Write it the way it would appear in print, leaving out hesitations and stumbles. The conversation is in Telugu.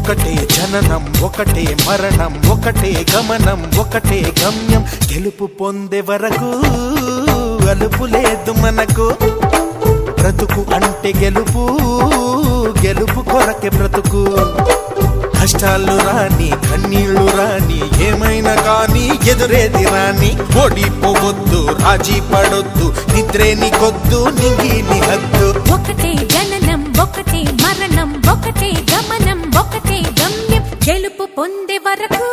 ఒకటే జననం ఒకటే మరణం ఒకటే గమనం ఒకటే గమ్యం గెలుపు పొందే వరకు అలుపు లేదు మనకు బ్రతుకు అంటే గెలుపు గెలుపు కొరకే బ్రతుకు కష్టాలు రాని కన్నీళ్లు రాని ఏమైనా కానీ ఎదురేది రాని ఓడిపోవద్దు రాజీ పడొద్దు నిద్రే నీకొద్దు నింగి నీ హద్దు ఒకటే జననం ఒకటే మరణం ఒకటే గమనం ఒకటే గమ్యం గెలుపు పొందే వరకు